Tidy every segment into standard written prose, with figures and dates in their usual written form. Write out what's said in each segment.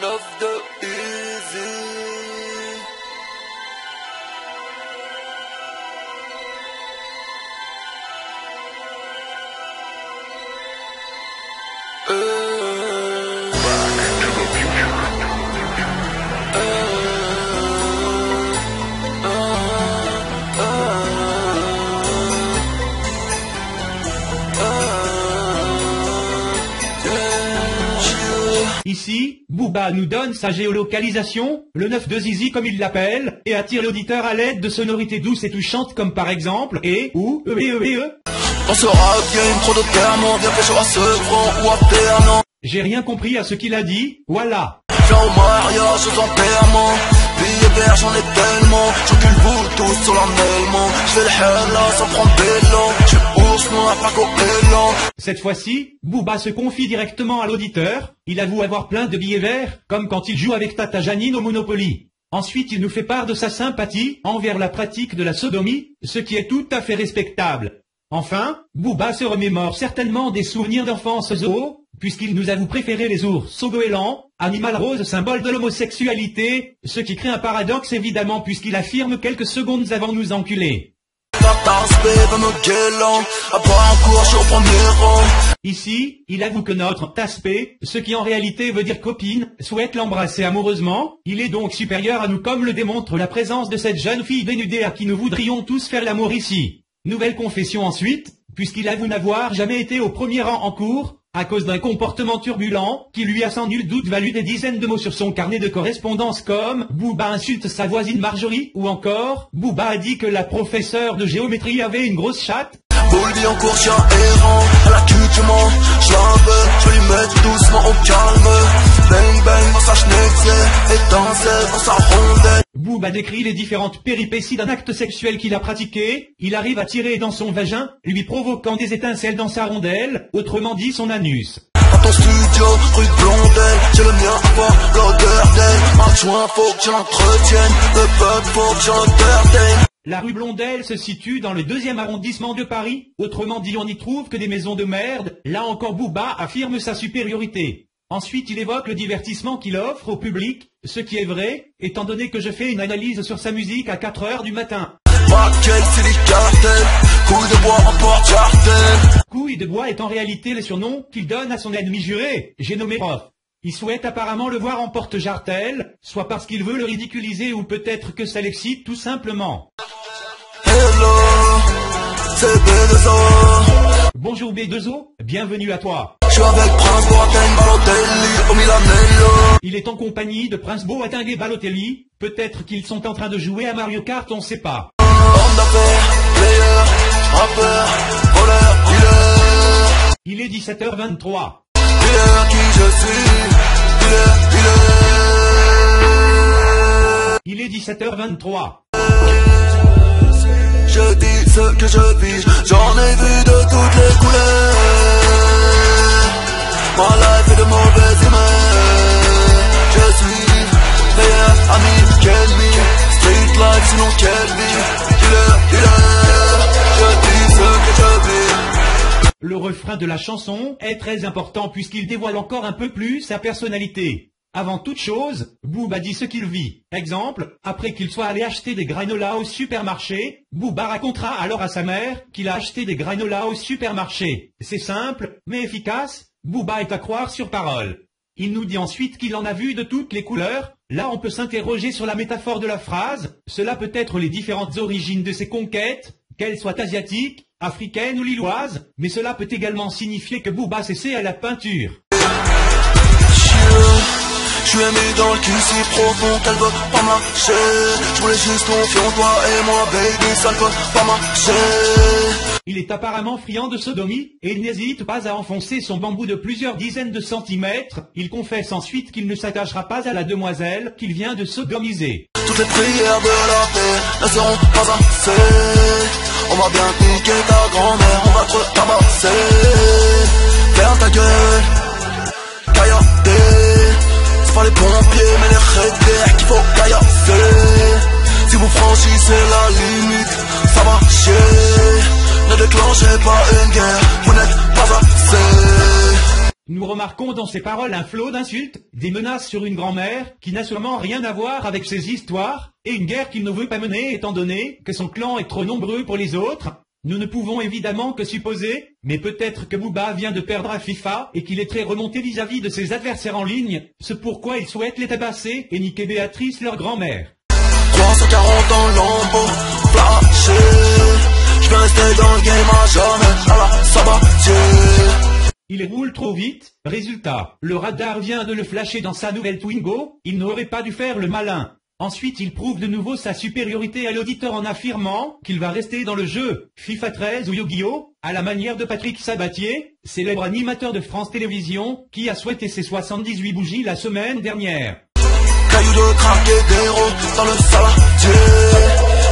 9 de Easy. Ici, Booba nous donne sa géolocalisation, le 9 de Zizi comme il l'appelle, et attire l'auditeur à l'aide de sonorités douces et touchantes comme par exemple et, ou, On se rap game, trop de termes, on vient pécho à Sevran ou à Pernan. J'ai rien compris à ce qu'il a dit, voilà. Viens au mariage, sans paiement. Billets verts, j'en ai tellement. J'encule vous tous solennellement. J'fais le hell là, sans prendre d'élan. J'suis ours noir, pas goéland. Cette fois-ci, Booba se confie directement à l'auditeur. Il avoue avoir plein de billets verts, comme quand il joue avec Tata Janine au Monopoly. Ensuite, il nous fait part de sa sympathie envers la pratique de la sodomie, ce qui est tout à fait respectable. Enfin, Booba se remémore certainement des souvenirs d'enfance zoo, puisqu'il nous avoue préférer les ours au goéland, animal rose symbole de l'homosexualité, ce qui crée un paradoxe évidemment puisqu'il affirme quelques secondes avant nous enculer. Ici, il avoue que notre taspé, ce qui en réalité veut dire copine, souhaite l'embrasser amoureusement, il est donc supérieur à nous comme le démontre la présence de cette jeune fille dénudée à qui nous voudrions tous faire l'amour ici. Nouvelle confession ensuite, puisqu'il avoue n'avoir jamais été au premier rang en cours, à cause d'un comportement turbulent, qui lui a sans nul doute valu des dizaines de mots sur son carnet de correspondance comme « Booba insulte sa voisine Marjorie » ou encore « Booba a dit que la professeure de géométrie avait une grosse chatte ». Boldy en cours, chien errant, à la cul du mens, je vais lui mettre doucement au calme. Bang bang dans sa schneckse, étincelle dans sa rondelle. Booba décrit les différentes péripéties d'un acte sexuel qu'il a pratiqué. Il arrive à tirer dans son vagin, lui provoquant des étincelles dans sa rondelle, autrement dit son anus. Dans ton studio, rue de Blondel, j'ai le mien à voir l'odeur d'elle. Un joint, faut que je l'entretienne, le peuple, faut que je l'entertaine. La rue Blondel se situe dans le 2e arrondissement de Paris, autrement dit on n'y trouve que des maisons de merde, là encore Booba affirme sa supériorité. Ensuite il évoque le divertissement qu'il offre au public, ce qui est vrai, étant donné que je fais une analyse sur sa musique à 4 heures du matin. Couille de bois est en réalité le surnom qu'il donne à son ennemi juré, j'ai nommé Prof. Il souhaite apparemment le voir en porte-jartel, soit parce qu'il veut le ridiculiser ou peut-être que ça l'excite tout simplement. Hello, c'est B2O. Bonjour B2O, bienvenue à toi. Je suis avec Prince Boateng, Balotelli, au Milanello. Il est en compagnie de Prince Boateng et Balotelli, peut-être qu'ils sont en train de jouer à Mario Kart, on sait pas. Homme d'affaires, player, rappeur, voleur, dealer. Il est 17h23. Qui je suis, Il est 17h23. Je dis ce que je vis, j'en ai vu de toutes les couleurs. Ma life est de mauvaise humeur. Je suis meilleur ami qu'ennemi. Street life sinon quelle vie. Dealer, je dis ce que je vis. Le refrain de la chanson est très important puisqu'il dévoile encore un peu plus sa personnalité. Avant toute chose, Booba dit ce qu'il vit. Exemple, après qu'il soit allé acheter des granolas au supermarché, Booba racontera alors à sa mère qu'il a acheté des granolas au supermarché. C'est simple, mais efficace, Booba est à croire sur parole. Il nous dit ensuite qu'il en a vu de toutes les couleurs. Là on peut s'interroger sur la métaphore de la phrase. Cela peut être les différentes origines de ses conquêtes, qu'elles soient asiatiques, africaines ou lilloises, mais cela peut également signifier que Booba s'essaie à la peinture. Je lui ai mis dans le cul si profond qu'elle veut pas marcher. Je voulais juste confier en toi et moi baby, ça ne peut pas marcher. Il est apparemment friand de sodomie, et il n'hésite pas à enfoncer son bambou de plusieurs dizaines de centimètres. Il confesse ensuite qu'il ne s'attachera pas à la demoiselle qu'il vient de sodomiser. Toutes les prières de la paix ne seront pas assez. On va bien piquer ta grand-mère, on va te tabasser. Ferme ta gueule, caillardé. C'est pas les pompiers mais les rédères qu'il faut caillasser. Si vous franchissez la limite, ça va chier. Ne déclenchez pas une guerre, vous n'êtes pas assez. Nous nous remarquons dans ses paroles un flot d'insultes, des menaces sur une grand-mère qui n'a sûrement rien à voir avec ses histoires, et une guerre qu'il ne veut pas mener étant donné que son clan est trop nombreux pour les autres. Nous ne pouvons évidemment que supposer, mais peut-être que Booba vient de perdre à FIFA et qu'il est très remonté vis-à-vis de ses adversaires en ligne, c'est pourquoi il souhaite les tabasser et niquer Béatrice, leur grand-mère. 340 ans lambeau, flashé. Je vais rester dans le game à jamais, à la Sabatier. Il roule trop vite, résultat, le radar vient de le flasher dans sa nouvelle Twingo, il n'aurait pas dû faire le malin. Ensuite, il prouve de nouveau sa supériorité à l'auditeur en affirmant qu'il va rester dans le jeu FIFA 13 ou Yu-Gi-Oh! À la manière de Patrick Sabatier, célèbre animateur de France Télévisions, qui a souhaité ses 78 bougies la semaine dernière. Cailloux de crack et d'héros dans le saladier.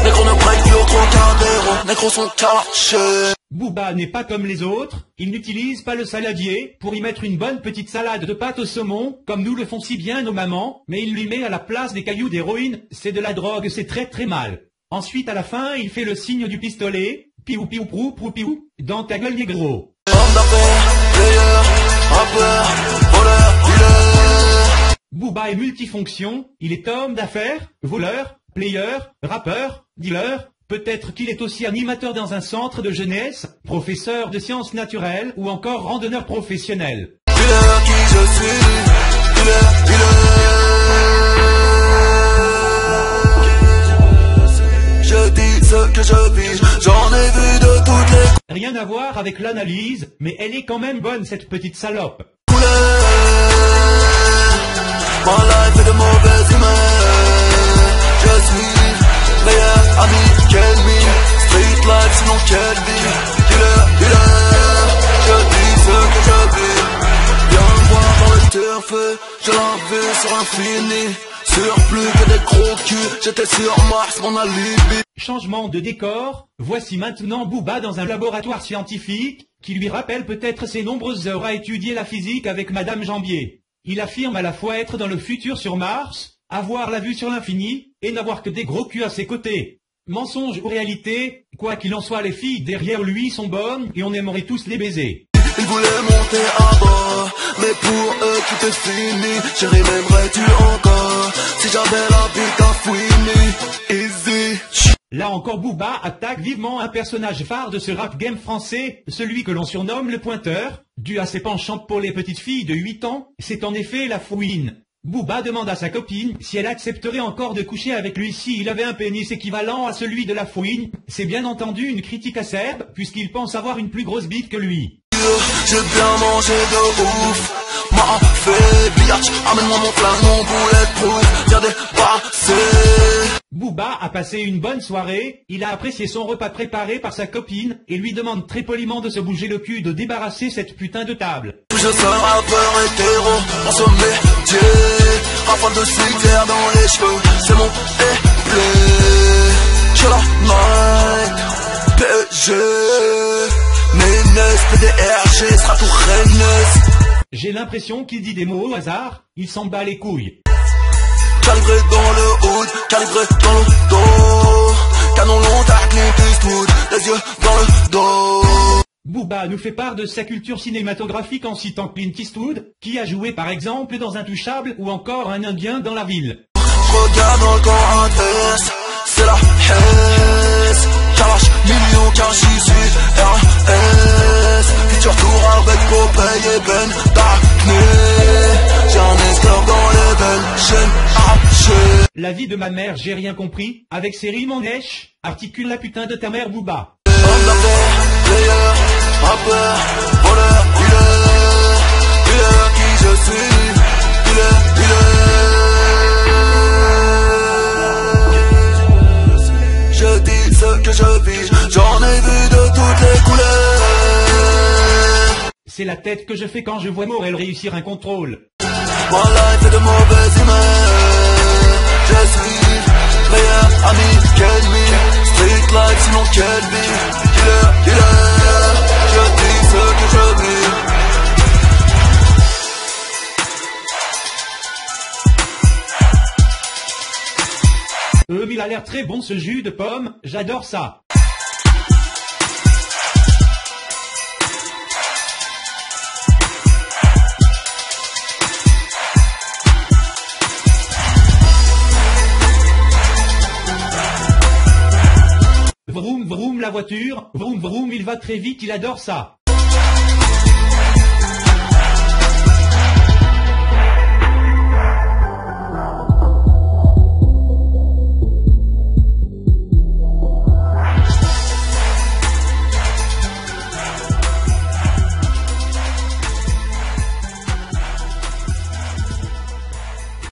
Négro ne break plus au Trocadéro, négro sont cachés. Booba n'est pas comme les autres, il n'utilise pas le saladier pour y mettre une bonne petite salade de pâte au saumon, comme nous le font si bien nos mamans, mais il lui met à la place des cailloux d'héroïne, c'est de la drogue, c'est très très mal. Ensuite à la fin, il fait le signe du pistolet, piou piou prou prou piou, dans ta gueule négro. Homme d'affaires, player, rappeur, voleur, dealer. Booba est multifonction, il est homme d'affaires, voleur, player, rappeur, dealer. Peut-être qu'il est aussi animateur dans un centre de jeunesse, professeur de sciences naturelles ou encore randonneur professionnel. Dealer qui je suis, dealer. Je dis ce que je vis, j'en ai vu de toutes les Rien à voir avec l'analyse, mais elle est quand même bonne cette petite salope. couleurs. Ma life est de mauvaise humeur. Je suis meilleur ami qu'ennemi. Street life sinon quelle vie. Dealer, dealer. Je dis ce que je vis. Viens me voir dans le turf. Je l'ai vu sur infini. Sur plus que des gros culs. J'étais sur Mars, mon alibi. Changement de décor, voici maintenant Booba dans un laboratoire scientifique, qui lui rappelle peut-être ses nombreuses heures à étudier la physique avec Madame Jambier. Il affirme à la fois être dans le futur sur Mars, avoir la vue sur l'infini, et n'avoir que des gros culs à ses côtés. Mensonge ou réalité, quoi qu'il en soit, les filles derrière lui sont bonnes et on aimerait tous les baiser. Ils voulaient monter à bord, mais pour eux tout est fini. Chérie, m'aimerais-tu encore si j'avais la bite à fouiner? Easy. Là encore Booba attaque vivement un personnage phare de ce rap game français, celui que l'on surnomme le pointeur. Dû à ses penchants pour les petites filles de 8 ans, c'est en effet la fouine. Booba demande à sa copine si elle accepterait encore de coucher avec lui s'il avait un pénis équivalent à celui de la fouine. C'est bien entendu une critique acerbe, puisqu'il pense avoir une plus grosse bite que lui. J'ai bien mangé de ouf. M'a fait biatch, amène-moi mon flingue, mon bulletproof. Viens dépasser. Booba a passé une bonne soirée, il a apprécié son repas préparé par sa copine et lui demande très poliment de se bouger le cul, de débarrasser cette putain de table. Je suis un rappeur hétéro dans ce métier. Rafale de cimetière dans les cheveux, c'est mon éplé. Killer Night, PSG, Ménès, PDRG, sera tout Rennes. J'ai l'impression qu'il dit des mots au hasard, il s'en bat les couilles. Calibré dans le hood, calibré dans le dos. Canon long, t'as Clint Eastwood, les yeux dans le dos. Booba nous fait part de sa culture cinématographique en citant Clint Eastwood, qui a joué par exemple dans Intouchable ou encore Un Indien dans la ville. Regarde dans le camp adverse, c'est la Hesse. Cash, millions, cash ici, RS. Futur tour avec Popeye et Ben Darkness. J'ai un esclave dans les veines, chaîne hachée. La vie de ma mère, j'ai rien compris, avec ses rimes en neige, articule la putain de ta mère Booba. Homme d'affaires, player, rappeur, voleur, dealer. Dealer qui je suis, dealer, dealer. Je dis ce que je vis, j'en ai vu de toutes les couleurs. C'est la tête que je fais quand je vois Morel réussir un contrôle. Ma life est de mauvaise humeur. Je suis meilleur ami qu'ennemi. Street life sinon quelle vie. Dealer, dealer. Je dis ce que je vis. Il a l'air très bon ce jus de pomme, j'adore ça. vroom la voiture, vroom vroom il va très vite, il adore ça.